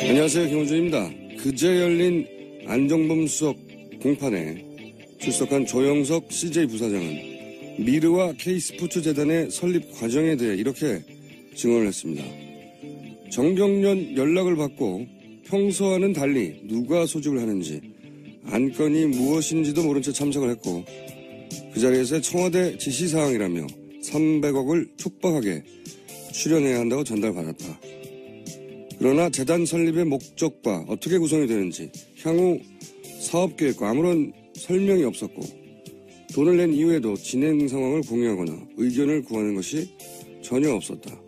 안녕하세요. 김호준입니다. 그제 열린 안종범 수석 공판에 출석한 조영석 CJ 부사장은 미르와 K스포츠재단의 설립 과정에 대해 이렇게 증언을 했습니다. 정경련 연락을 받고 평소와는 달리 누가 소집을 하는지 안건이 무엇인지도 모른 채 참석을 했고 그 자리에서 청와대 지시사항이라며 300억을 촉박하게 출연해야 한다고 전달받았다. 그러나 재단 설립의 목적과 어떻게 구성이 되는지 향후 사업계획과 아무런 설명이 없었고 돈을 낸 이후에도 진행 상황을 공유하거나 의견을 구하는 것이 전혀 없었다.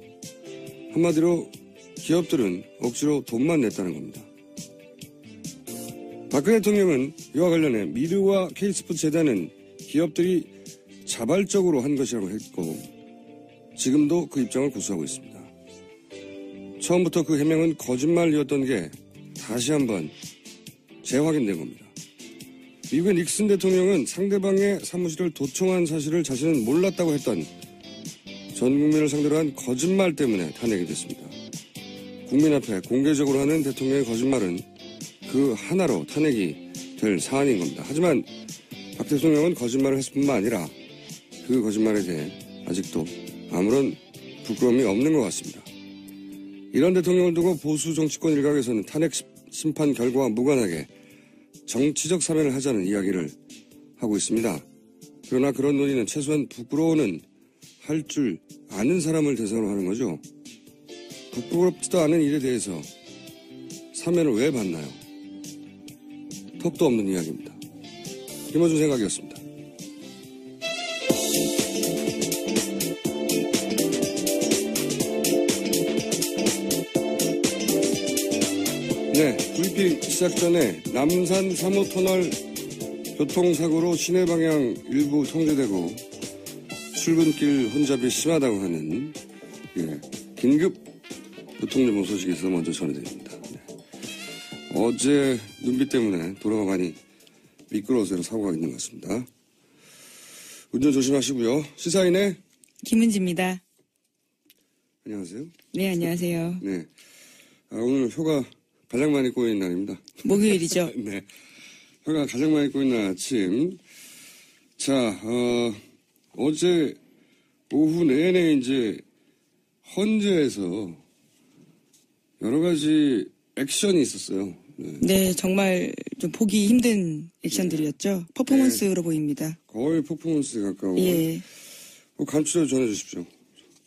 한마디로 기업들은 억지로 돈만 냈다는 겁니다. 박근혜 대통령은 이와 관련해 미르와 K스포츠 재단은 기업들이 자발적으로 한 것이라고 했고 지금도 그 입장을 고수하고 있습니다. 처음부터 그 해명은 거짓말이었던 게 다시 한번 재확인된 겁니다. 미국의 닉슨 대통령은 상대방의 사무실을 도청한 사실을 자신은 몰랐다고 했던 전 국민을 상대로 한 거짓말 때문에 탄핵이 됐습니다. 국민 앞에 공개적으로 하는 대통령의 거짓말은 그 하나로 탄핵이 될 사안인 겁니다. 하지만 박 대통령은 거짓말을 했을 뿐만 아니라 그 거짓말에 대해 아직도 아무런 부끄러움이 없는 것 같습니다. 이런 대통령을 두고 보수 정치권 일각에서는 탄핵 심판 결과와 무관하게 정치적 사면을 하자는 이야기를 하고 있습니다. 그러나 그런 논의는 최소한 부끄러워는 할 줄 아는 사람을 대상으로 하는 거죠. 부끄럽지도 않은 일에 대해서 사면을 왜 받나요? 턱도 없는 이야기입니다. 김어준 생각이었습니다. 네, 브리핑 시작 전에 남산 3호 터널 교통사고로 시내 방향 일부 통제되고 출근길 혼잡이 심하다고 하는 긴급 교통정보 소식이 있어서 먼저 전해드립니다. 네. 어제 눈비 때문에 도로가 많이 미끄러워서 사고가 있는 것 같습니다. 운전 조심하시고요. 시사인의 김은지입니다. 안녕하세요. 네, 안녕하세요. 네, 오늘 휴가 가장 많이 꼬인 날입니다. 목요일이죠? 네. 혀가 가장 많이 꼬인 날 아침. 자, 어제 오후 내내 이제 헌재에서 여러 가지 액션이 있었어요. 네, 정말 좀 보기 힘든 액션들이었죠. 퍼포먼스로 보입니다. 거의 퍼포먼스에 가까워. 예. 간추려 전해 주십시오.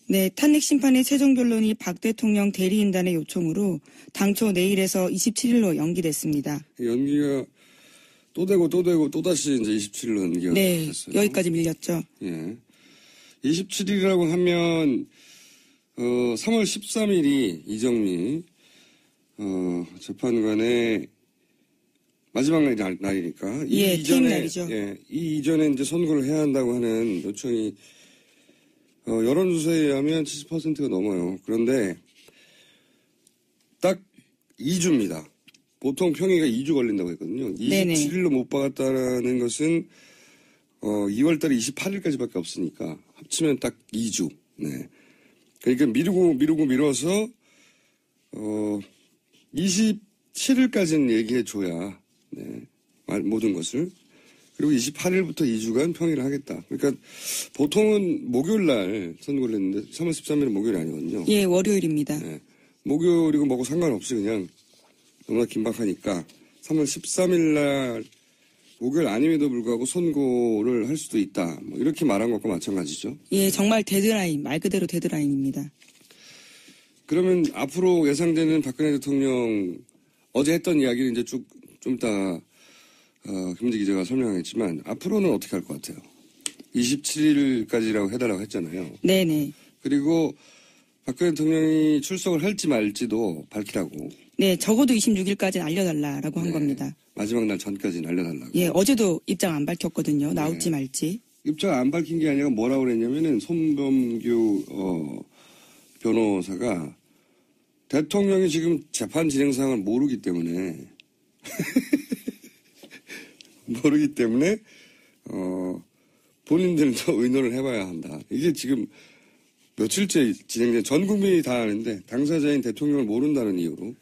네, 탄핵 심판의 최종 변론이 박 대통령 대리인단의 요청으로 당초 내일에서 27일로 연기됐습니다. 연기가 또 되고 또다시 이제 27일로 연기가 됐어요. 여기까지 밀렸죠. 예. 27일이라고 하면 3월 13일이 이정미 재판관의 마지막 날이니까 퇴임 날이죠. 이 이전에 이제 선고를 해야 한다고 하는 요청이 여론조사에 의하면 70%가 넘어요. 그런데 딱 2주입니다. 보통 평의가 2주 걸린다고 했거든요. 27일로 못 박았다는 것은 2월달에 28일까지밖에 없으니까 합치면 딱 2주. 네. 그러니까 미뤄서 27일까지는 얘기해줘야 모든 것을. 그리고 28일부터 2주간 평의를 하겠다. 그러니까 보통은 목요일 날 선고를 했는데 3월 13일은 목요일이 아니거든요. 예, 월요일입니다. 네. 목요일이고 뭐고 상관없이 그냥 너무나 긴박하니까 3월 13일 날 목요일 아님에도 불구하고 선고를 할 수도 있다. 뭐 이렇게 말한 것과 마찬가지죠. 예, 정말 데드라인, 말 그대로 데드라인입니다. 그러면 앞으로 예상되는 박근혜 대통령 어제 했던 이야기를 이제 좀 이따 김은지 기자가 설명하겠지만 앞으로는 어떻게 할 것 같아요? 27일까지라고 해달라고 했잖아요. 네네. 그리고 박근혜 대통령이 출석을 할지 말지도 밝히라고. 네, 적어도 26일까지는 알려달라라고 한 겁니다. 마지막 날 전까지는 알려달라고. 예, 어제도 입장 안 밝혔거든요. 나올지 말지. 입장 안 밝힌 게 아니라 뭐라고 그랬냐면은 손범규 변호사가 대통령이 지금 재판 진행 상황을 모르기 때문에 본인들도 의논을 해봐야 한다. 이게 지금 며칠째 진행된 전 국민이 다 아는데 당사자인 대통령을 모른다는 이유로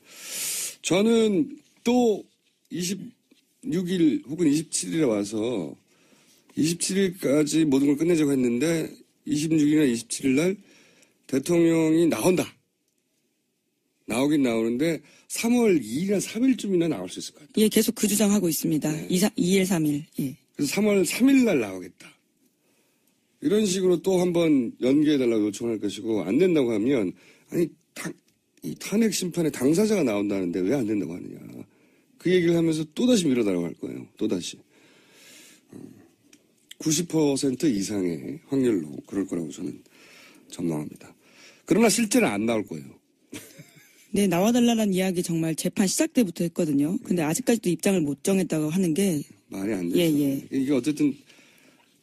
저는 또 26일 혹은 27일에 와서 27일까지 모든 걸 끝내자고 했는데 26일이나 27일 날 대통령이 나온다. 나오긴 나오는데 3월 2일이나 3일쯤이나 나올 수 있을 것 같아요. 예, 계속 그 주장하고 있습니다. 네. 2일, 3일. 예. 그래서 3월 3일 날 나오겠다. 이런 식으로 또 한번 연기해달라고 요청할 것이고 안 된다고 하면 아니 이 탄핵 심판의 당사자가 나온다는데 왜 안 된다고 하느냐. 그 얘기를 하면서 또다시 밀어달라고 할 거예요. 또다시. 90% 이상의 확률로 그럴 거라고 저는 전망합니다. 그러나 실제는 안 나올 거예요. 네, 나와달라는 이야기 정말 재판 시작 때부터 했거든요. 근데 아직까지도 입장을 못 정했다고 하는 게. 말이 안 되죠. 예. 이게 어쨌든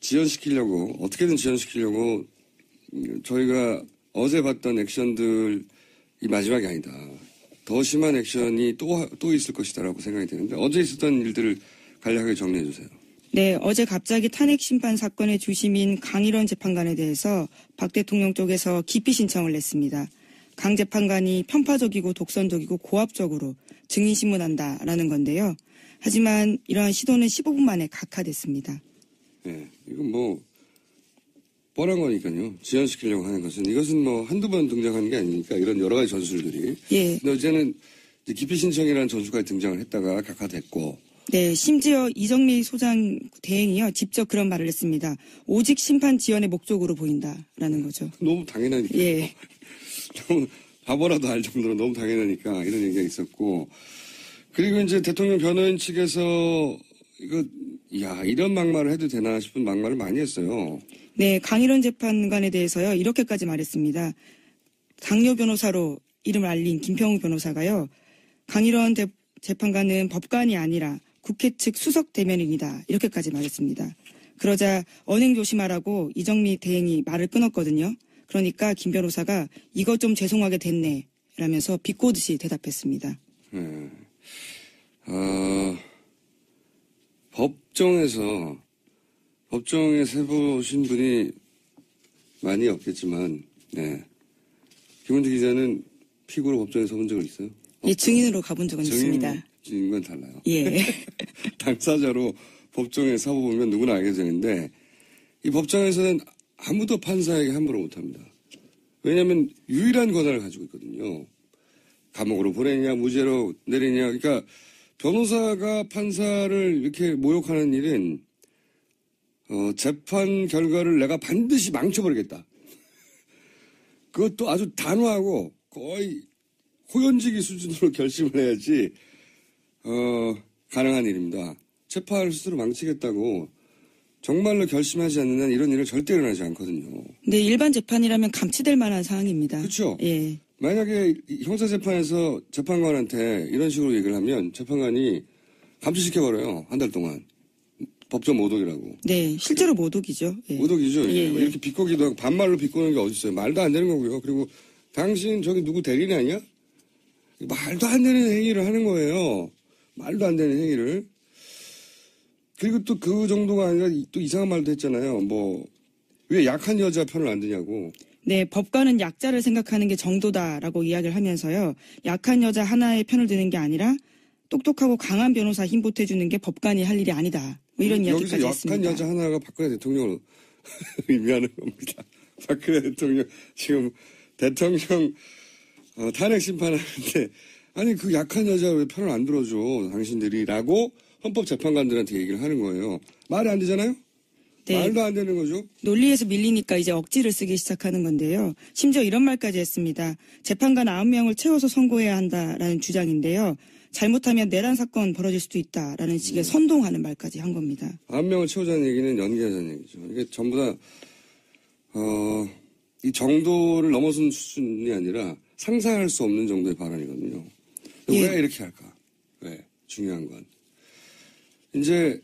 지연시키려고 어떻게든 지연시키려고 저희가 어제 봤던 액션들이 마지막이 아니다. 더 심한 액션이 또 있을 것이다라고 생각이 되는데 어제 있었던 일들을 간략하게 정리해 주세요. 네, 어제 갑자기 탄핵 심판 사건의 주심인 강일원 재판관에 대해서 박 대통령 쪽에서 기피 신청을 냈습니다. 강 재판관이 편파적이고 독선적이고 고압적으로 증인신문한다라는 건데요. 하지만 이러한 시도는 15분 만에 각하됐습니다. 네, 이건 뭐 뻔한 거니까요. 지연시키려고 하는 것은 이것은 뭐 한두 번 등장하는 게 아니니까 이런 여러 가지 전술들이. 예. 근데 어제는 기피 신청이라는 전술까지 등장을 했다가 각하됐고. 네, 심지어 이정미 소장 대행이요 직접 그런 말을 했습니다. 오직 심판 지연의 목적으로 보인다라는 거죠. 너무 당연하니까. 예. 너무 바보라도 알 정도로 너무 당연하니까 이런 얘기가 있었고. 그리고 이제 대통령 변호인 측에서 이런 막말을 해도 되나 싶은 막말을 많이 했어요. 네, 강일원 재판관에 대해서요 이렇게까지 말했습니다. 당뇨 변호사로 이름을 알린 김평우 변호사가요. 강일원 재판관은 법관이 아니라 국회 측 수석 대변인이다. 이렇게까지 말했습니다. 그러자 언행 조심하라고 이정미 대행이 말을 끊었거든요. 그러니까 김 변호사가 이것 좀 죄송하게 됐네 라면서 비꼬듯이 대답했습니다. 네. 법정에 세보신 분이 많이 없겠지만, 네. 김은지 기자는 피고로 법정에 서본 적은 있어요? 예, 증인으로 가본 적은 있습니다. 증인과는 달라요. 예. 당사자로 법정에 서보면 누구나 알게 되는데, 이 법정에서는 아무도 판사에게 함부로 못합니다. 왜냐하면 유일한 권한을 가지고 있거든요. 감옥으로 보내냐, 무죄로 내리냐. 그러니까 변호사가 판사를 이렇게 모욕하는 일은 재판 결과를 내가 반드시 망쳐버리겠다. 그것도 아주 단호하고 거의 호연지기 수준으로 결심을 해야지 가능한 일입니다. 재판을 스스로 망치겠다고 정말로 결심하지 않는 한 이런 일은 절대 일어나지 않거든요. 네, 일반 재판이라면 감치될 만한 사항입니다. 그렇죠. 예. 만약에 형사재판에서 재판관한테 이런 식으로 얘기를 하면 재판관이 감치시켜버려요. 한 달 동안. 법정 모독이라고. 네, 실제로 모독이죠. 예. 모독이죠. 예. 이렇게 비꼬기도 하고 반말로 비꼬는 게 어딨어요. 말도 안 되는 거고요. 그리고 당신 저기 누구 대리인 아니야? 말도 안 되는 행위를 하는 거예요. 말도 안 되는 행위를. 그리고 또 그 정도가 아니라 또 이상한 말도 했잖아요. 왜 약한 여자 편을 안 드냐고. 네, 법관은 약자를 생각하는 게 정도다라고 이야기를 하면서요. 약한 여자 하나의 편을 드는 게 아니라 똑똑하고 강한 변호사 힘 보태주는 게 법관이 할 일이 아니다. 뭐 이런 이야기까지 여기서 했습니다. 약한 여자 하나가 박근혜 대통령을 의미하는 겁니다. 박근혜 대통령 지금 대통령 탄핵 심판하는데 아니 그 약한 여자 왜 편을 안 들어줘 당신들이라고 헌법재판관들한테 얘기를 하는 거예요. 말이 안 되잖아요. 네. 말도 안 되는 거죠. 논리에서 밀리니까 이제 억지를 쓰기 시작하는 건데요. 심지어 이런 말까지 했습니다. 재판관 9명을 채워서 선고해야 한다라는 주장인데요. 잘못하면 내란 사건 벌어질 수도 있다라는 식의 선동하는 말까지 한 겁니다. 9명을 채우자는 얘기는 연기하자는 얘기죠. 이게 전부 다 이 정도를 넘어선 수준이 아니라 상상할 수 없는 정도의 발언이거든요. 예. 왜 이렇게 할까? 왜? 중요한 건. 이제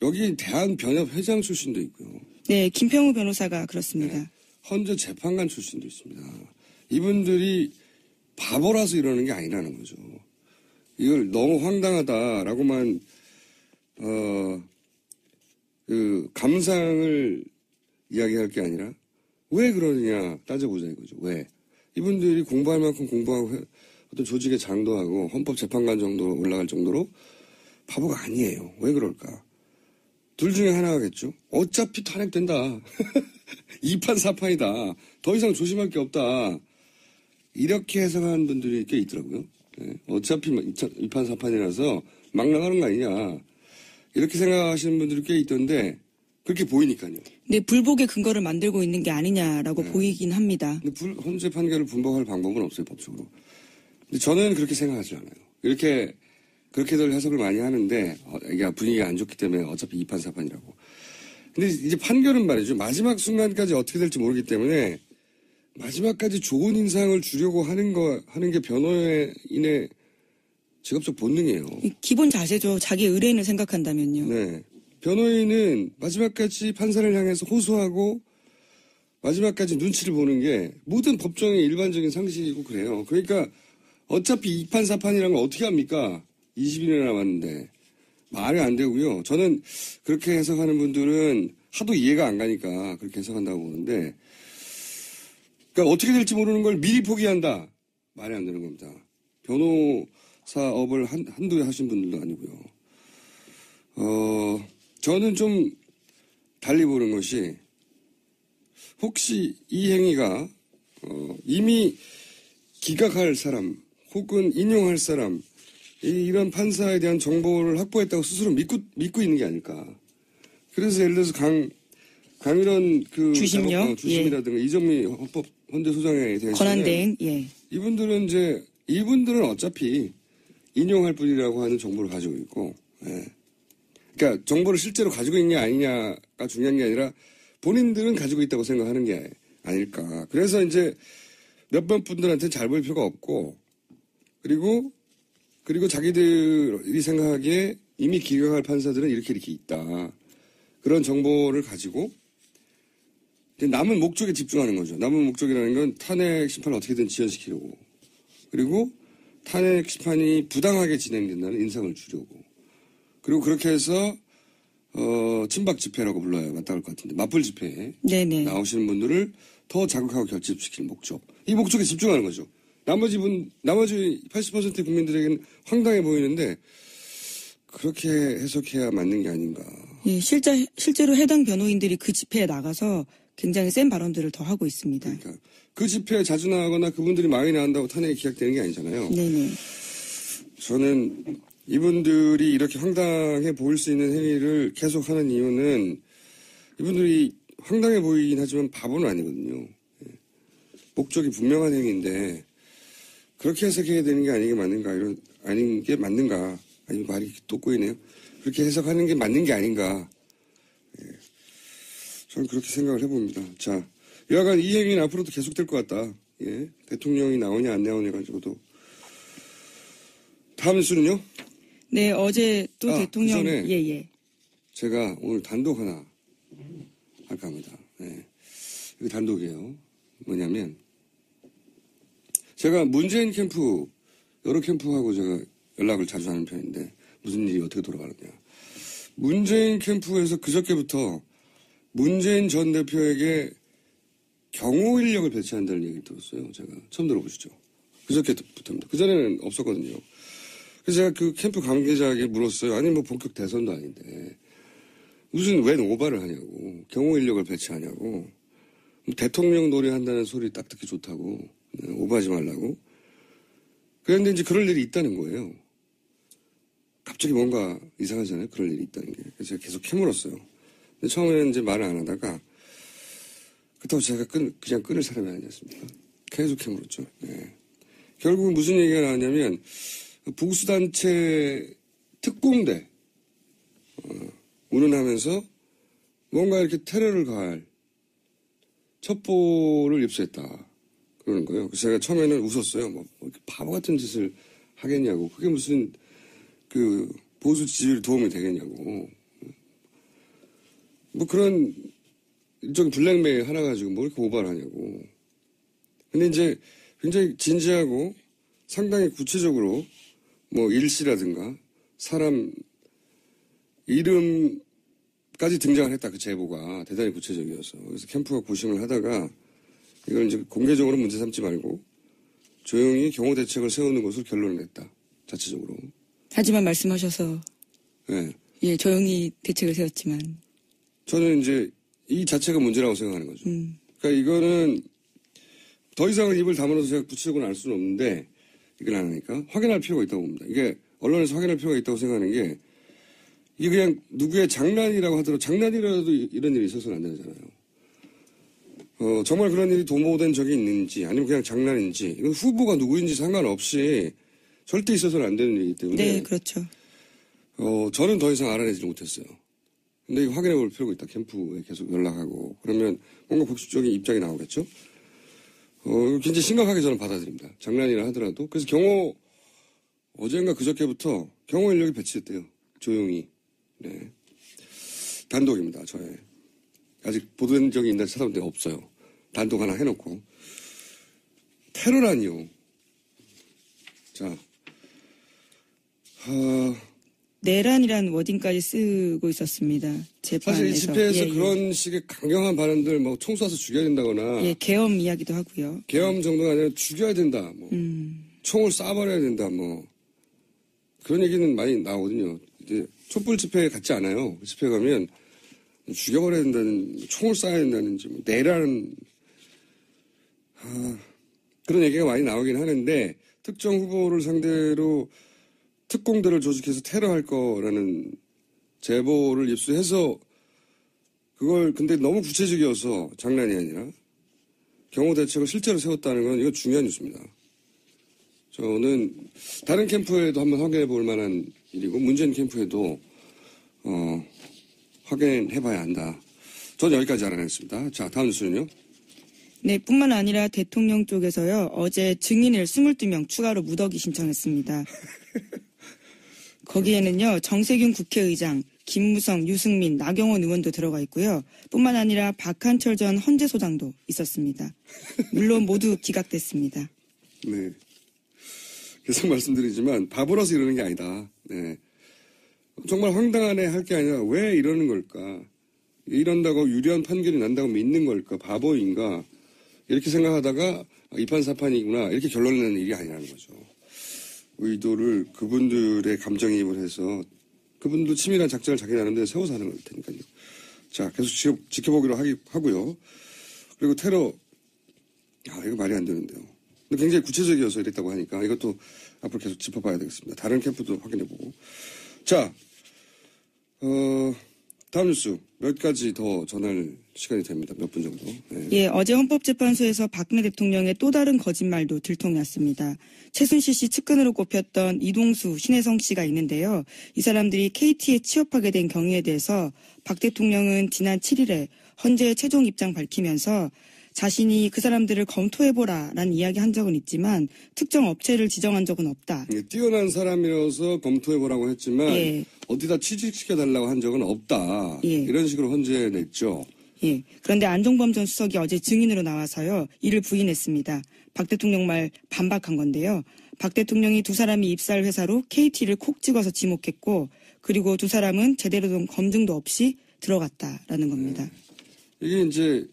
여기 대한변협 회장 출신도 있고요. 네, 김평우 변호사가 그렇습니다. 네. 헌재 재판관 출신도 있습니다. 이분들이 바보라서 이러는 게 아니라는 거죠. 이걸 너무 황당하다라고만 감상을 이야기할 게 아니라 왜 그러느냐 따져보자 이거죠. 왜? 이분들이 공부할 만큼 공부하고 어떤 조직의 장도하고 헌법재판관 정도로 올라갈 정도로 바보가 아니에요. 왜 그럴까? 둘 중에 하나겠죠. 어차피 탄핵된다. 2판 4판이다. 더 이상 조심할 게 없다. 이렇게 해석하는 분들이 꽤 있더라고요. 네. 어차피 2판 4판이라서 막 나가는 거 아니냐. 이렇게 생각하시는 분들이 꽤 있던데 그렇게 보이니까요. 네, 불복의 근거를 만들고 있는 게 아니냐라고 보이긴 합니다. 근데 헌재 판결을 분복할 방법은 없어요, 법적으로. 근데 저는 그렇게 생각하지 않아요. 그렇게들 해석을 많이 하는데, 이게 분위기가 안 좋기 때문에 어차피 2판 4판이라고. 근데 이제 판결은 말이죠. 마지막 순간까지 어떻게 될지 모르기 때문에, 마지막까지 좋은 인상을 주려고 하는 게 변호인의 직업적 본능이에요. 기본 자세죠. 자기 의뢰인을 생각한다면요. 네. 변호인은 마지막까지 판사를 향해서 호소하고, 마지막까지 눈치를 보는 게 모든 법정의 일반적인 상식이고 그래요. 그러니까 어차피 2판 4판이라는 걸 어떻게 합니까? 20일이나 남았는데. 말이 안 되고요. 저는 그렇게 해석하는 분들은 하도 이해가 안 가니까 그렇게 해석한다고 보는데, 그러니까 어떻게 될지 모르는 걸 미리 포기한다. 말이 안 되는 겁니다. 변호사업을 한두 해 하신 분들도 아니고요. 저는 좀 달리 보는 것이, 혹시 이 행위가 이미 기각할 사람 혹은 인용할 사람, 이런 판사에 대한 정보를 확보했다고 스스로 믿고 있는 게 아닐까. 그래서 예를 들어서 강일원 주심요? 주심이라든가 이정미 헌재소장에 대해서 권한대행, 예. 이분들은 어차피 인용할 뿐이라고 하는 정보를 가지고 있고, 예. 그러니까 정보를 실제로 가지고 있냐 아니냐가 중요한 게 아니라 본인들은 가지고 있다고 생각하는 게 아닐까. 그래서 이제 몇몇 분들한테 잘 보일 필요가 없고, 그리고 자기들이 생각하기에 이미 기각할 판사들은 이렇게 있다. 그런 정보를 가지고 남은 목적에 집중하는 거죠. 남은 목적이라는 건 탄핵 심판을 어떻게든 지연시키려고. 그리고 탄핵 심판이 부당하게 진행된다는 인상을 주려고. 그리고 그렇게 해서 친박 집회라고 불러야 맞다할 것 같은데, 맞불 집회에 네네. 나오시는 분들을 더 자극하고 결집시킬 목적. 이 목적에 집중하는 거죠. 나머지 80%의 국민들에게는 황당해 보이는데, 그렇게 해석해야 맞는 게 아닌가. 예, 실제로 해당 변호인들이 그 집회에 나가서 굉장히 센 발언들을 더 하고 있습니다. 그러니까 그 집회에 자주 나가거나 그분들이 많이 나간다고 탄핵이 기각되는 게 아니잖아요. 네네. 저는 이분들이 이렇게 황당해 보일 수 있는 행위를 계속하는 이유는, 이분들이 황당해 보이긴 하지만 바보는 아니거든요. 목적이 분명한 행위인데 그렇게 해석해야 되는 게 아닌 게 맞는가? 아니, 말이 또 꼬이네요. 그렇게 해석하는 게 맞는 게 아닌가? 저는 그렇게 생각을 해봅니다. 자, 여하간 이 행위는 앞으로도 계속될 것 같다. 예. 대통령이 나오냐 안 나오냐 가지고도. 다음 뉴스는요? 네, 어제 또 대통령. 그 전에 예. 제가 오늘 단독 하나 할까 합니다. 네. 이거 단독이에요. 뭐냐면, 제가 문재인 캠프, 여러 캠프하고 제가 연락을 자주 하는 편인데, 무슨 일이 어떻게 돌아가느냐. 문재인 캠프에서 그저께부터 문재인 전 대표에게 경호 인력을 배치한다는 얘기를 들었어요. 제가 처음 들어보시죠. 그저께부터입니다. 그전에는 없었거든요. 그래서 제가 그 캠프 관계자에게 물었어요. 아니, 뭐 본격 대선도 아닌데 무슨 웬 오바를 하냐고. 경호 인력을 배치하냐고. 대통령 노래한다는 소리 딱 듣기 좋다고. 오바하지 말라고. 그런데 이제 그럴 일이 있다는 거예요. 갑자기 뭔가 이상하잖아요. 그럴 일이 있다는 게. 그래서 제가 계속 캐물었어요. 근데 처음에는 이제 말을 안 하다가, 그렇다고 제가 그냥 끊을 사람이 아니었습니까? 계속 캐물었죠. 네. 결국 무슨 얘기가 나왔냐면, 보수단체 특공대, 운운하면서 뭔가 이렇게 테러를 가할 첩보를 입수했다. 그러는 거예요. 그래서 제가 처음에는 웃었어요. 뭐 이렇게 바보 같은 짓을 하겠냐고. 그게 무슨 보수 지지율 도움이 되겠냐고. 뭐 그런 일종의 블랙메일 하나 가지고 뭐 이렇게 오바를 하냐고. 근데 이제 굉장히 진지하고 상당히 구체적으로 뭐 일시라든가 사람 이름까지 등장을 했다. 그 제보가 대단히 구체적이어서. 그래서 캠프가 고심을 하다가 이걸 이제 공개적으로 문제 삼지 말고 조용히 경호 대책을 세우는 것으로 결론을 냈다. 자체적으로. 하지만 말씀하셔서 네. 예, 조용히 대책을 세웠지만 저는 이제 이 자체가 문제라고 생각하는 거죠. 그러니까 이거는 더 이상은 입을 다물어서 제가 구체적으로 알 수는 없는데 이걸 안 하니까 확인할 필요가 있다고 봅니다. 이게 언론에서 확인할 필요가 있다고 생각하는 게 이게 그냥 누구의 장난이라고 하더라도 장난이라도 이런 일이 있어서는 안 되잖아요. 정말 그런 일이 도모된 적이 있는지 아니면 그냥 장난인지 이건 후보가 누구인지 상관없이 절대 있어서는 안 되는 일이기 때문에 네, 그렇죠. 저는 더 이상 알아내지 못했어요. 근데 이거 확인해 볼 필요가 있다. 캠프에 계속 연락하고 그러면 뭔가 복수적인 입장이 나오겠죠. 굉장히 심각하게 저는 받아들입니다. 장난이라 하더라도. 그래서 경호 어젠가 그저께부터 경호 인력이 배치됐대요. 조용히. 네. 단독입니다. 저의. 아직 보도된 적이 있나 찾아본 데가 없어요. 단독 하나 해놓고. 테러라니요. 자. 내란이라는 워딩까지 쓰고 있었습니다. 재판에서. 사실 이 집회에서 예, 그런 식의 강경한 발언들 뭐 총 쏴서 죽여야 된다거나. 예, 계엄 이야기도 하고요. 계엄 정도가 아니라 죽여야 된다. 뭐. 총을 쏴버려야 된다. 뭐. 그런 얘기는 많이 나오거든요. 이제 촛불 집회에 같지 않아요. 그 집회 가면 죽여버려야 된다는, 총을 쏴야 된다는지, 뭐 내라는, 그런 얘기가 많이 나오긴 하는데, 특정 후보를 상대로 특공대를 조직해서 테러할 거라는 제보를 입수해서, 그걸 근데 너무 구체적이어서 장난이 아니라, 경호 대책을 실제로 세웠다는 건 이거 중요한 뉴스입니다. 저는 다른 캠프에도 한번 확인해 볼 만한 일이고, 문재인 캠프에도, 확인해봐야 한다. 전 여기까지 알아냈습니다. 자, 다음 뉴스는요. 네, 뿐만 아니라 대통령 쪽에서요, 어제 증인을 22명 추가로 무더기 신청했습니다. 거기에는요, 정세균 국회의장, 김무성, 유승민, 나경원 의원도 들어가 있고요. 뿐만 아니라 박한철 전 헌재소장도 있었습니다. 물론 모두 기각됐습니다. 네. 계속 말씀드리지만 바보라서 이러는 게 아니다. 네. 정말 황당하네 할 게 아니라 왜 이러는 걸까? 이런다고 유리한 판결이 난다고 믿는 걸까? 바보인가? 이렇게 생각하다가 이판사판이구나 이렇게 결론 내는 일이 아니라는 거죠. 의도를 그분들의 감정이입을 해서 그분도 치밀한 작전을 자기 나름대로 세워서 하는 걸 테니까요. 자, 계속 지켜보기로 하고요. 그리고 테러, 이거 말이 안 되는데요. 근데 굉장히 구체적이어서 이랬다고 하니까 이것도 앞으로 계속 짚어봐야 되겠습니다. 다른 캠프도 확인해보고. 자, 다음 뉴스 몇 가지 더 전할 시간이 됩니다. 몇 분 정도. 네. 예, 어제 헌법재판소에서 박근혜 대통령의 또 다른 거짓말도 들통났습니다. 최순실 씨 측근으로 꼽혔던 이동수, 신혜성 씨가 있는데요. 이 사람들이 KT에 취업하게 된 경위에 대해서 박 대통령은 지난 7일에 헌재의 최종 입장 밝히면서 자신이 그 사람들을 검토해보라라는 이야기 한 적은 있지만 특정 업체를 지정한 적은 없다. 뛰어난 사람이라서 검토해보라고 했지만 예. 어디다 취직시켜달라고 한 적은 없다. 예. 이런 식으로 헌재에 냈죠. 예. 그런데 안종범 전 수석이 어제 증인으로 나와서요. 이를 부인했습니다. 박 대통령 말 반박한 건데요. 박 대통령이 두 사람이 입사할 회사로 KT를 콕 찍어서 지목했고 그리고 두 사람은 제대로 된 검증도 없이 들어갔다라는 겁니다. 이게 이제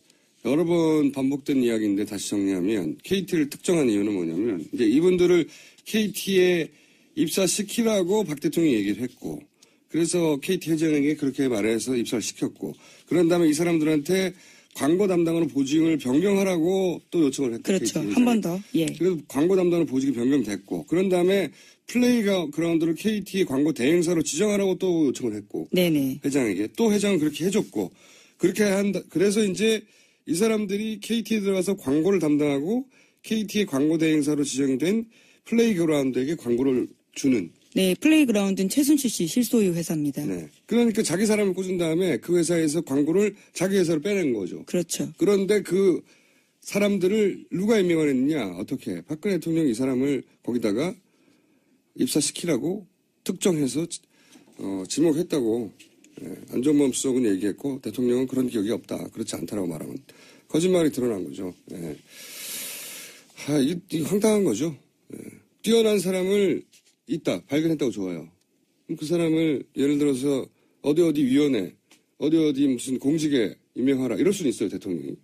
여러 번 반복된 이야기인데 다시 정리하면 KT를 특정한 이유는 뭐냐면 이제 이분들을 KT에 입사시키라고 박 대통령이 얘기를 했고 그래서 KT 회장에게 그렇게 말해서 입사를 시켰고 그런 다음에 이 사람들한테 광고 담당으로 보직을 변경하라고 또 요청을 했고 그렇죠. 한 번 더. 예. 그래서 광고 담당으로 보직이 변경됐고 그런 다음에 플레이그라운드를 KT의 광고 대행사로 지정하라고 또 요청을 했고 네네. 회장에게 또 회장은 그렇게 해줬고 그렇게 한다. 그래서 이제 이 사람들이 KT에 들어가서 광고를 담당하고 KT의 광고 대행사로 지정이 된 플레이그라운드에게 광고를 주는. 네, 플레이그라운드는 최순실 씨 실소유 회사입니다. 네. 그러니까 자기 사람을 꽂은 다음에 그 회사에서 광고를 자기 회사로 빼낸 거죠. 그렇죠. 그런데 그 사람들을 누가 임명을 했느냐? 어떻게? 박근혜 대통령이 이 사람을 거기다가 입사시키라고 특정해서 지목했다고 안종범 수석은 얘기했고 대통령은 그런 기억이 없다. 그렇지 않다라고 말하면 거짓말이 드러난 거죠. 네. 이게 황당한 거죠. 네. 뛰어난 사람을 있다. 발견했다고 좋아요. 그럼 그 사람을 예를 들어서 어디 위원회 어디 무슨 공직에 임명하라 이럴 수는 있어요. 대통령이.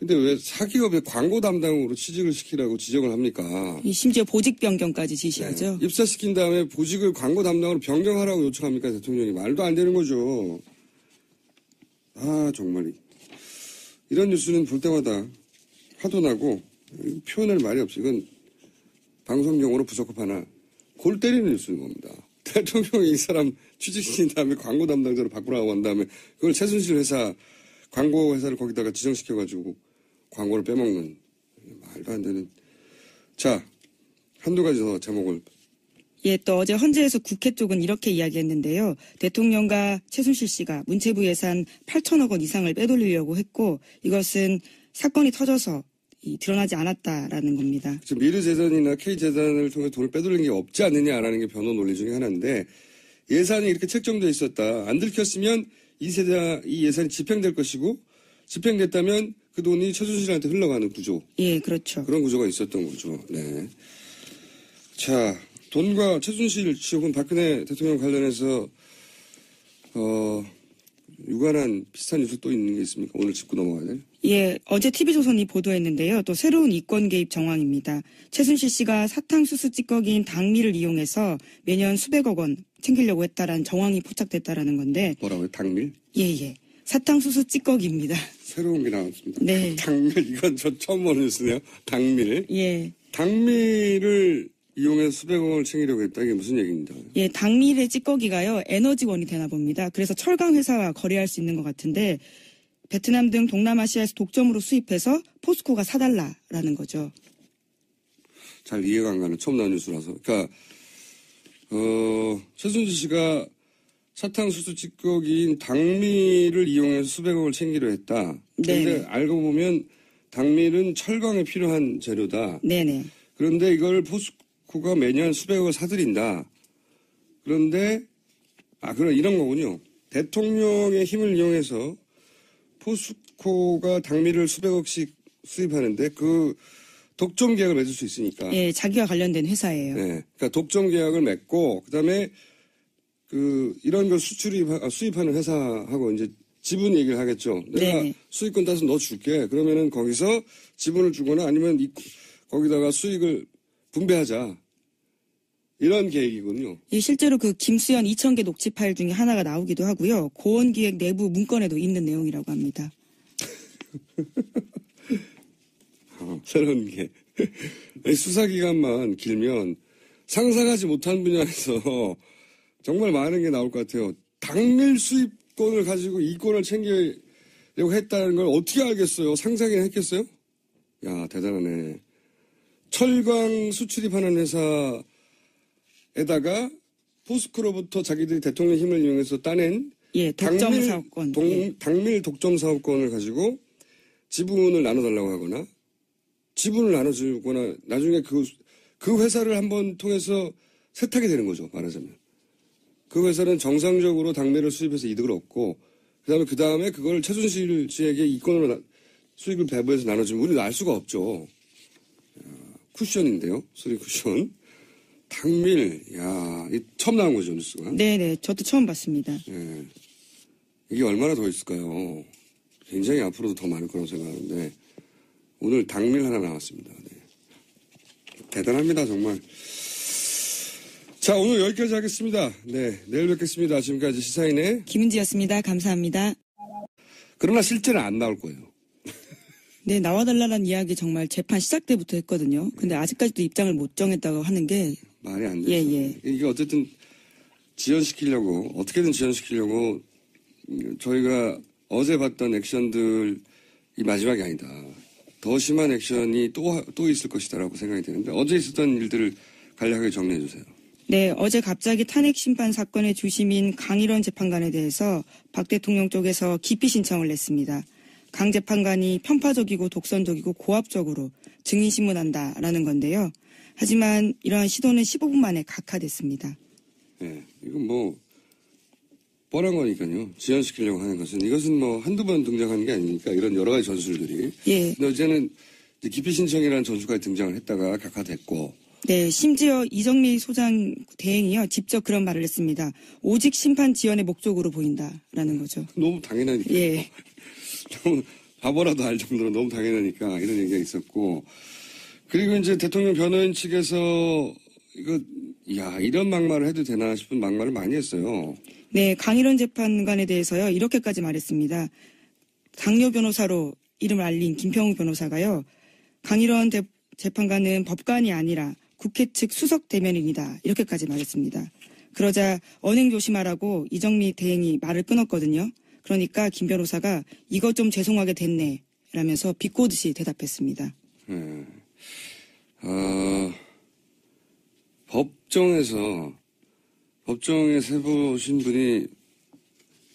근데 왜 사기업의 광고 담당으로 취직을 시키라고 지정을 합니까? 심지어 보직 변경까지 지시하죠. 네. 입사시킨 다음에 보직을 광고 담당으로 변경하라고 요청합니까? 대통령이. 말도 안 되는 거죠. 아, 정말. 이런 뉴스는 볼 때마다 화도 나고 표현할 말이 없어. 이건 방송용어로 부적합하나 골 때리는 뉴스인 겁니다. 대통령이 이 사람 취직시킨 다음에 광고 담당자로 바꾸라고 한 다음에 그걸 최순실 회사 광고 회사를 거기다가 지정시켜가지고 광고를 빼먹는 말도 안 되는. 자, 한두 가지 더 제목을. 예, 또 어제 헌재에서 국회 쪽은 이렇게 이야기했는데요. 대통령과 최순실 씨가 문체부 예산 8천억 원 이상을 빼돌리려고 했고 이것은 사건이 터져서 드러나지 않았다라는 겁니다. 지금 미르재단이나 K재단을 통해 돈을 빼돌린 게 없지 않느냐라는 게 변호 논리 중에 하나인데 예산이 이렇게 책정돼 있었다. 안 들켰으면 이 예산이 집행될 것이고 집행됐다면 그 돈이 최순실한테 흘러가는 구조. 예, 그렇죠. 그런 구조가 있었던 거죠. 네. 자, 돈과 최순실 씨 혹은 박근혜 대통령 관련해서 유관한 비슷한 뉴스 또 있는 게 있습니까? 오늘 짚고 넘어가야 될. 예, 어제 TV조선이 보도했는데요. 또 새로운 이권 개입 정황입니다. 최순실 씨가 사탕수수 찌꺼기인 당미를 이용해서 매년 수백억 원 챙기려고 했다라는 정황이 포착됐다라는 건데. 뭐라고요? 당밀? 예. 사탕수수 찌꺼기입니다. 새로운 게 나왔습니다. 네. 당밀, 이건 저 처음 보는 뉴스네요. 당밀. 예. 당밀을 이용해서 수백억 원을 챙기려고 했다. 이게 무슨 얘기입니다. 예, 당밀의 찌꺼기가요, 에너지원이 되나 봅니다. 그래서 철강 회사와 거래할 수 있는 것 같은데, 베트남 등 동남아시아에서 독점으로 수입해서 포스코가 사달라라는 거죠. 잘 이해가 안 가는 처음 나온 뉴스라서. 그러니까, 최순실 씨가 사탕수수 찌꺼기인 당밀을 이용해서 수백억을 챙기려 했다. 그런데 네. 알고 보면 당밀은 철강에 필요한 재료다. 네네. 그런데 이걸 포스코가 매년 수백억을 사들인다. 그런데 그럼 이런 거군요. 대통령의 힘을 이용해서 포스코가 당밀을 수백억씩 수입하는데 그 독점 계약을 맺을 수 있으니까. 예, 자기와 관련된 회사예요. 네. 그러니까 독점 계약을 맺고 그다음에 이런 걸 수입하는 회사하고 이제 지분 얘기를 하겠죠. 내가 네. 수익권 따서 너 줄게. 그러면은 거기서 지분을 주거나 아니면 거기다가 수익을 분배하자. 이런 계획이군요. 예, 실제로 그 김수현 2,000개 녹취 파일 중에 하나가 나오기도 하고요. 고원기획 내부 문건에도 있는 내용이라고 합니다. 새로운 게. 수사기간만 길면 상상하지 못한 분야에서 정말 많은 게 나올 것 같아요. 당밀 수입권을 가지고 이권을 챙기려고 했다는 걸 어떻게 알겠어요? 상상이나 했겠어요? 야, 대단하네. 철강 수출입하는 회사에다가 포스코로부터 자기들이 대통령 힘을 이용해서 따낸 예, 독점 사업권. 당밀 독점 사업권을 가지고 지분을 나눠달라고 하거나 지분을 나눠주거나 나중에 그 회사를 한번 통해서 세탁이 되는 거죠. 말하자면. 그 회사는 정상적으로 당밀을 수입해서 이득을 얻고 그 다음에 그걸 최순실 씨에게 이권으로 수익을 배분해서 나눠주면 우리는 알 수가 없죠. 쿠션인데요. 소리 쿠션. 당밀. 야, 처음 나온 거죠, 뉴스가. 네네. 저도 처음 봤습니다. 예. 이게 얼마나 더 있을까요? 굉장히 앞으로도 더 많을 거라고 생각하는데 오늘 당밀 하나 나왔습니다. 네. 대단합니다, 정말. 자, 오늘 여기까지 하겠습니다. 네, 내일 뵙겠습니다. 지금까지 시사인의 김은지였습니다. 감사합니다. 그러나 실제는 안 나올 거예요. 네, 나와달라는 이야기 정말 재판 시작 때부터 했거든요. 근데 아직까지도 입장을 못 정했다고 하는 게. 말이 안 되죠. 예. 이게 어쨌든 어떻게든 지연시키려고 저희가 어제 봤던 액션들이 마지막이 아니다. 더 심한 액션이 또 있을 것이다라고 생각이 되는데 어제 있었던 일들을 간략하게 정리해 주세요. 네, 어제 갑자기 탄핵 심판 사건의 주심인 강일원 재판관에 대해서 박 대통령 쪽에서 기피 신청을 냈습니다. 강 재판관이 편파적이고 독선적이고 고압적으로 증인신문한다라는 건데요. 하지만 이러한 시도는 15분 만에 각하됐습니다. 네, 이건 뻔한 거니까요. 지연시키려고 하는 이것은 한두 번 등장하는 게 아니니까 이런 여러 가지 전술들이. 예. 근데 어제는 기피 신청이라는 전술까지 등장을 했다가 각하됐고. 네, 심지어 이정미 소장 대행이요. 직접 그런 말을 했습니다. 오직 심판 지연의 목적으로 보인다라는 거죠. 너무 당연하니까. 예. 바보라도 알 정도로 너무 당연하니까 이런 얘기가 있었고, 그리고 이제 대통령 변호인 측에서 이런 막말을 해도 되나 싶은 막말을 많이 했어요. 네, 강일원 재판관에 대해서요, 이렇게까지 말했습니다. 당뇨 변호사로 이름을 알린 김평우 변호사가요, 강일원 재판관은 법관이 아니라 국회 측 수석 대변인이다. 이렇게까지 말했습니다. 그러자 언행 조심하라고 이정미 대행이 말을 끊었거든요. 그러니까 김 변호사가 이거 좀 죄송하게 됐네 라면서 비꼬듯이 대답했습니다. 법정에서 해보신 분이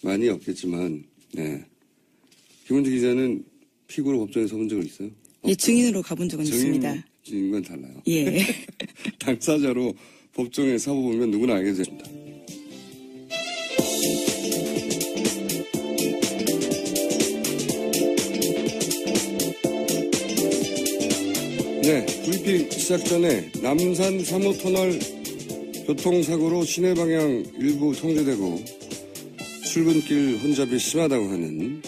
많이 없겠지만, 네. 김은지 기자는 피고로 법정에 서본 적은 있어요? 예, 증인으로 가본 적은 있습니다. 증인과는 달라요. 예. 당사자로 법정에 서보면 누구나 알게 됩니다. 네, 브리핑 시작 전에 남산 3호 터널 교통사고로 시내 방향 일부 통제되고 출근길 혼잡이 심하다고 하는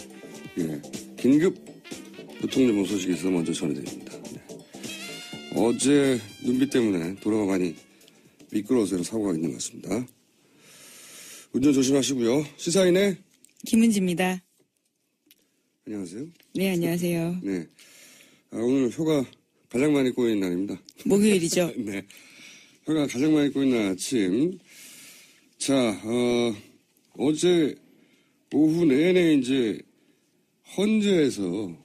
긴급 교통정보 소식이 있어서 먼저 전해드립니다. 네. 어제 눈비 때문에 도로가 많이 미끄러워서 사고가 있는 것 같습니다. 운전 조심하시고요. 시사인의 김은지입니다. 안녕하세요. 네, 안녕하세요. 네, 오늘 표가 가장 많이 꼬이는 날입니다. 목요일이죠. 네, 표가 가장 많이 꼬이는 아침. 자, 어제 오후 내내 이제 헌재에서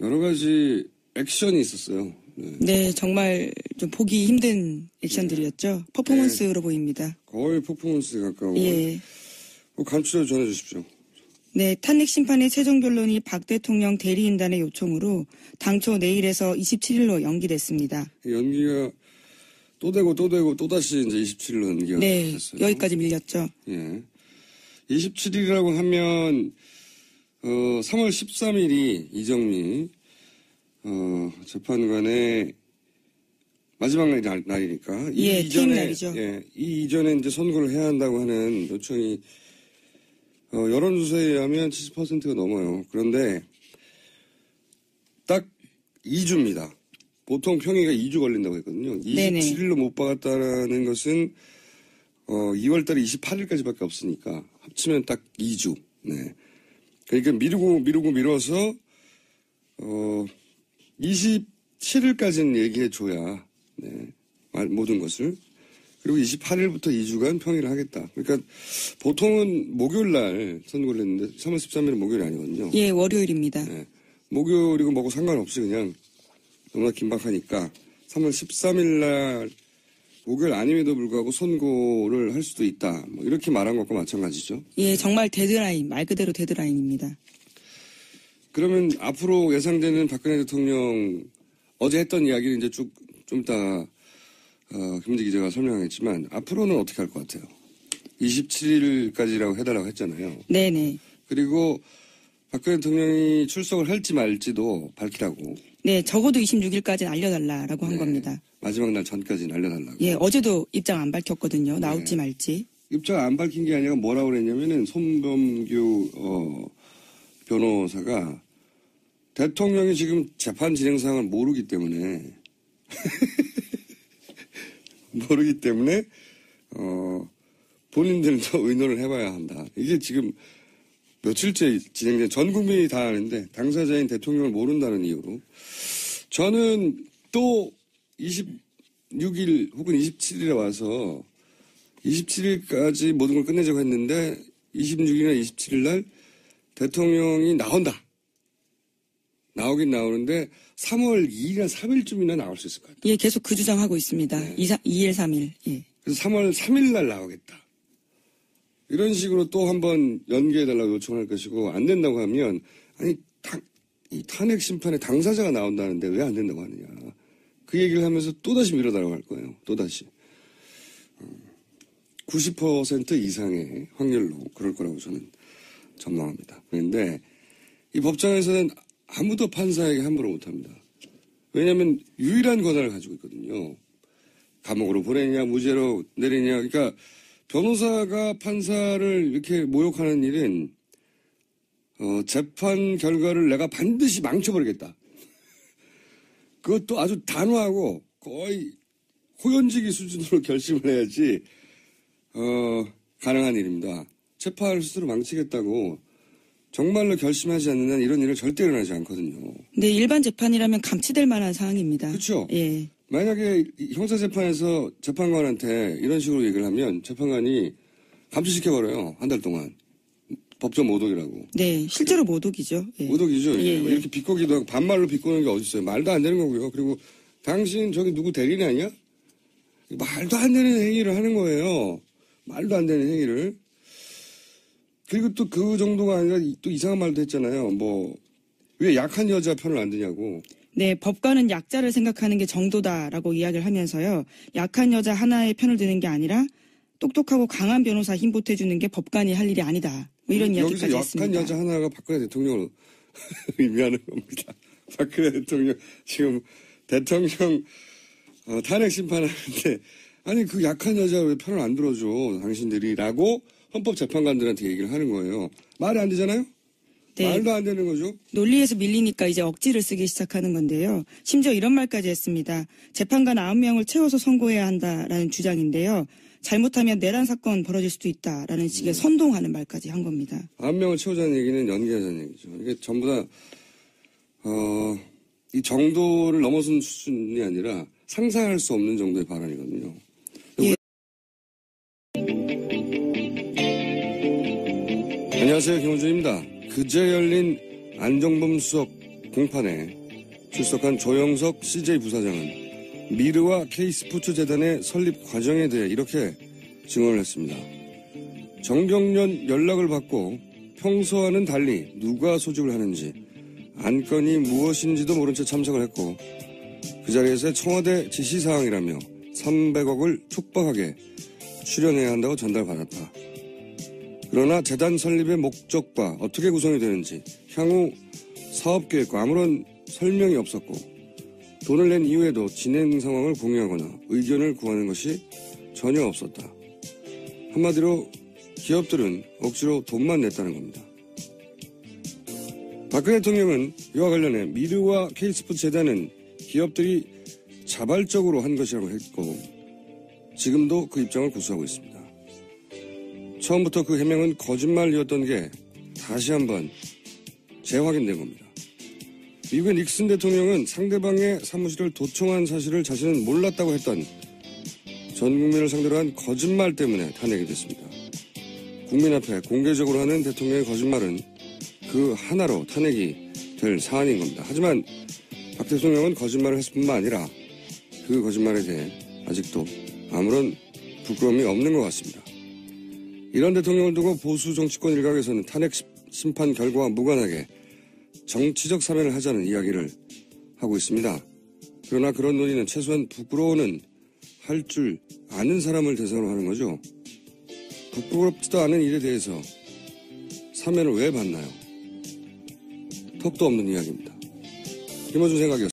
여러 가지 액션이 있었어요. 네, 정말 좀 보기 힘든 액션들이었죠. 퍼포먼스로 보입니다. 거의 퍼포먼스에 가까운. 예. 간추려 전해주십시오. 네, 탄핵 심판의 최종 변론이 박 대통령 대리인단의 요청으로 당초 내일에서 27일로 연기됐습니다. 연기가 또 되고 또다시 이제 27일로 연기가 네, 됐어요. 여기까지 밀렸죠. 예. 27일이라고 하면 3월 13일이 이정미 재판관의 마지막 날이니까 퇴임 날이죠. 이 이전에 이제 선고를 해야 한다고 하는 요청이 여론조사에 의하면 70%가 넘어요. 그런데 딱 2주입니다. 보통 평의가 2주 걸린다고 했거든요. 27일로 못 박았다는 것은 2월달에 28일까지밖에 없으니까 합치면 딱 2주. 네. 그러니까 미뤄서 27일까지는 얘기해줘야 모든 것을. 그리고 28일부터 2주간 평의를 하겠다. 그러니까 보통은 목요일 날 선고를 했는데 3월 13일은 목요일이 아니거든요. 예, 월요일입니다. 네. 목요일이고 뭐고 상관없이 그냥 너무나 긴박하니까 3월 13일 날 목요일 아님에도 불구하고 선고를 할 수도 있다. 뭐 이렇게 말한 것과 마찬가지죠. 예, 정말 데드라인, 말 그대로 데드라인입니다. 그러면 앞으로 예상되는 박근혜 대통령 어제 했던 이야기를 이제 좀 이따 김은지 기자가 설명하겠지만 앞으로는 어떻게 할 것 같아요? 27일까지라고 해달라고 했잖아요. 네네. 그리고 박근혜 대통령이 출석을 할지 말지도 밝히라고. 네, 적어도 26일까지는 알려달라라고 한 겁니다. 마지막 날 전까지는 알려달라고. 예, 어제도 입장 안 밝혔거든요. 나올지 말지. 입장 안 밝힌 게 아니라 뭐라고 그랬냐면은 손범규 변호사가 대통령이 지금 재판 진행 상황을 모르기 때문에 본인들도 의논을 해봐야 한다. 이게 지금 며칠째 진행된 전 국민이 다 아는데 당사자인 대통령을 모른다는 이유로 저는 또 26일 혹은 27일에 와서 27일까지 모든 걸 끝내자고 했는데 26일이나 27일 날 대통령이 나온다. 나오긴 나오는데 3월 2일이나 3일쯤이나 나올 수 있을 것 같아요. 예, 계속 그 주장하고 있습니다. 네. 2일, 3일. 예. 그래서 3월 3일 날 나오겠다. 이런 식으로 또 한번 연기해달라고 요청할 것이고 안 된다고 하면 아니 이 탄핵 심판에 당사자가 나온다는데 왜 안 된다고 하느냐. 그 얘기를 하면서 또다시 밀어달라고 할 거예요. 또다시. 90% 이상의 확률로 그럴 거라고 저는 전망합니다. 그런데 이 법정에서는 아무도 판사에게 함부로 못합니다. 왜냐하면 유일한 권한을 가지고 있거든요. 감옥으로 보내냐 무죄로 내리냐. 그러니까 변호사가 판사를 이렇게 모욕하는 일은 재판 결과를 내가 반드시 망쳐버리겠다. 그것도 아주 단호하고 거의 호연지기 수준으로 결심을 해야지 가능한 일입니다. 재판을 스스로 망치겠다고 정말로 결심하지 않는 한 이런 일은 절대 일어나지 않거든요. 네, 일반 재판이라면 감치될 만한 사항입니다. 그렇죠. 예. 만약에 형사재판에서 재판관한테 이런 식으로 얘기를 하면 재판관이 감치시켜버려요. 한 달 동안. 법정 모독이라고. 네, 실제로 모독이죠. 예. 모독이죠. 예, 예. 이렇게 비꼬기도 하고 반말로 비꼬는 게 어딨어요. 말도 안 되는 거고요. 그리고 당신 저기 누구 대리인 아니야? 말도 안 되는 행위를 하는 거예요. 말도 안 되는 행위를. 그리고 또 그 정도가 아니라 또 이상한 말도 했잖아요. 왜 약한 여자 편을 안 드냐고. 네, 법관은 약자를 생각하는 게 정도다라고 이야기를 하면서요. 약한 여자 하나의 편을 드는 게 아니라 똑똑하고 강한 변호사 힘 보태주는 게 법관이 할 일이 아니다. 뭐 이런 이야기까지 여기서 했습니다. 약한 여자 하나가 박근혜 대통령을 의미하는 겁니다. 박근혜 대통령 지금 대통령 탄핵 심판하는데 아니 그 약한 여자 왜 편을 안 들어줘 당신들이라고 헌법재판관들한테 얘기를 하는 거예요. 말이 안 되잖아요? 네. 말도 안 되는 거죠. 논리에서 밀리니까 이제 억지를 쓰기 시작하는 건데요. 심지어 이런 말까지 했습니다. 재판관 9명을 채워서 선고해야 한다라는 주장인데요. 잘못하면 내란 사건 벌어질 수도 있다라는 식의 선동하는 말까지 한 겁니다. 9명을 채우자는 얘기는 연기하자는 얘기죠. 이게 전부 다 이 정도를 넘어선 수준이 아니라 상상할 수 없는 정도의 발언이거든요. 예. 안녕하세요. 김호준입니다. 그제 열린 안정범 수석 공판에 출석한 조영석 CJ 부사장은 미르와 K스포츠재단의 설립 과정에 대해 이렇게 증언을 했습니다. 정경련 연락을 받고 평소와는 달리 누가 소집을 하는지 안건이 무엇인지도 모른 채 참석을 했고 그 자리에서 청와대 지시사항이라며 300억을 촉박하게 출연해야 한다고 전달받았다. 그러나 재단 설립의 목적과 어떻게 구성이 되는지 향후 사업계획과 아무런 설명이 없었고 돈을 낸 이후에도 진행 상황을 공유하거나 의견을 구하는 것이 전혀 없었다. 한마디로 기업들은 억지로 돈만 냈다는 겁니다. 박근혜 대통령은 이와 관련해 미르와 K스포츠 재단은 기업들이 자발적으로 한 것이라고 했고 지금도 그 입장을 고수하고 있습니다. 처음부터 그 해명은 거짓말이었던 게 다시 한번 재확인된 겁니다. 미국의 닉슨 대통령은 상대방의 사무실을 도청한 사실을 자신은 몰랐다고 했던 전 국민을 상대로 한 거짓말 때문에 탄핵이 됐습니다. 국민 앞에 공개적으로 하는 대통령의 거짓말은 그 하나로 탄핵이 될 사안인 겁니다. 하지만 박 대통령은 거짓말을 했을 뿐만 아니라 그 거짓말에 대해 아직도 아무런 부끄러움이 없는 것 같습니다. 이런 대통령을 두고 보수 정치권 일각에서는 탄핵 심판 결과와 무관하게 정치적 사면을 하자는 이야기를 하고 있습니다. 그러나 그런 논의는 최소한 부끄러워는 할 줄 아는 사람을 대상으로 하는 거죠. 부끄럽지도 않은 일에 대해서 사면을 왜 받나요? 턱도 없는 이야기입니다. 김어준 생각이었습니다.